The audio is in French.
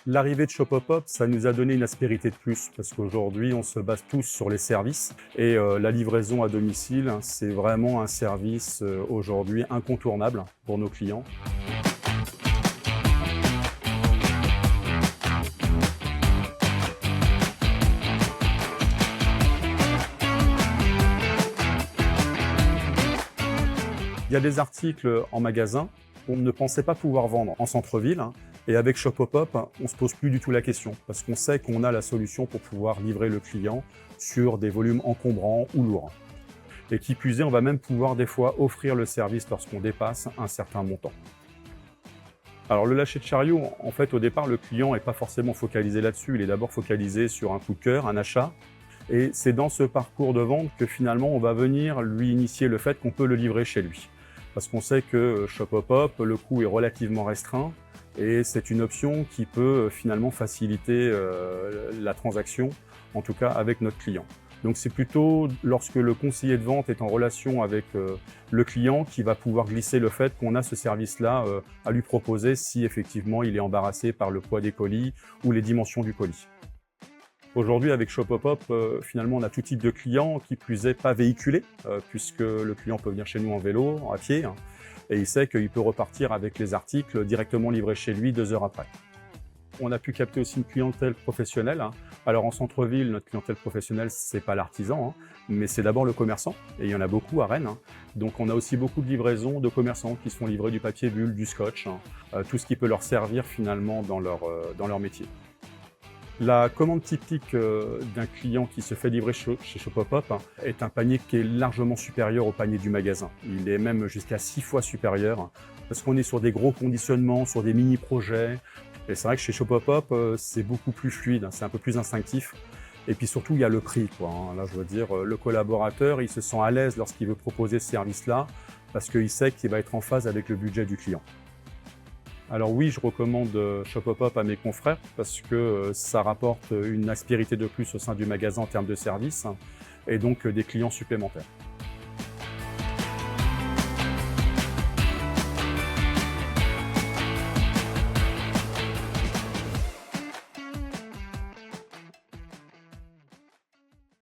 L'arrivée de Shopopop, ça nous a donné une aspérité de plus parce qu'aujourd'hui, on se base tous sur les services et la livraison à domicile, c'est vraiment un service aujourd'hui incontournable pour nos clients. Il y a des articles en magasin qu'on ne pensait pas pouvoir vendre en centre-ville. Et avec Shopopop, on ne se pose plus du tout la question parce qu'on sait qu'on a la solution pour pouvoir livrer le client sur des volumes encombrants ou lourds. Et qui plus est, on va même pouvoir des fois offrir le service lorsqu'on dépasse un certain montant. Alors le lâcher de chariot, en fait au départ, le client n'est pas forcément focalisé là-dessus, il est d'abord focalisé sur un coup de cœur, un achat. Et c'est dans ce parcours de vente que finalement on va venir lui initier le fait qu'on peut le livrer chez lui. Parce qu'on sait que Shopopop, le coût est relativement restreint et c'est une option qui peut finalement faciliter la transaction, en tout cas avec notre client. Donc c'est plutôt lorsque le conseiller de vente est en relation avec le client qui va pouvoir glisser le fait qu'on a ce service-là à lui proposer si effectivement il est embarrassé par le poids des colis ou les dimensions du colis. Aujourd'hui, avec Shopopop, finalement, on a tout type de clients, qui plus est pas véhiculés, puisque le client peut venir chez nous en vélo, à pied, hein, et il sait qu'il peut repartir avec les articles directement livrés chez lui 2 heures après. On a pu capter aussi une clientèle professionnelle. Alors en centre-ville, notre clientèle professionnelle, c'est pas l'artisan, mais c'est d'abord le commerçant, et il y en a beaucoup à Rennes. Donc on a aussi beaucoup de livraisons de commerçants qui se font livrer du papier bulle, du scotch, tout ce qui peut leur servir finalement dans leur métier. La commande typique d'un client qui se fait livrer chez Shopopop est un panier qui est largement supérieur au panier du magasin. Il est même jusqu'à 6 fois supérieur parce qu'on est sur des gros conditionnements, sur des mini-projets. Et c'est vrai que chez Shopopop, c'est beaucoup plus fluide, c'est un peu plus instinctif. Et puis surtout, il y a le prix, quoi. Là, je veux dire, le collaborateur, il se sent à l'aise lorsqu'il veut proposer ce service-là parce qu'il sait qu'il va être en phase avec le budget du client. Alors oui, je recommande Shopopop à mes confrères parce que ça rapporte une aspérité de plus au sein du magasin en termes de service et donc des clients supplémentaires.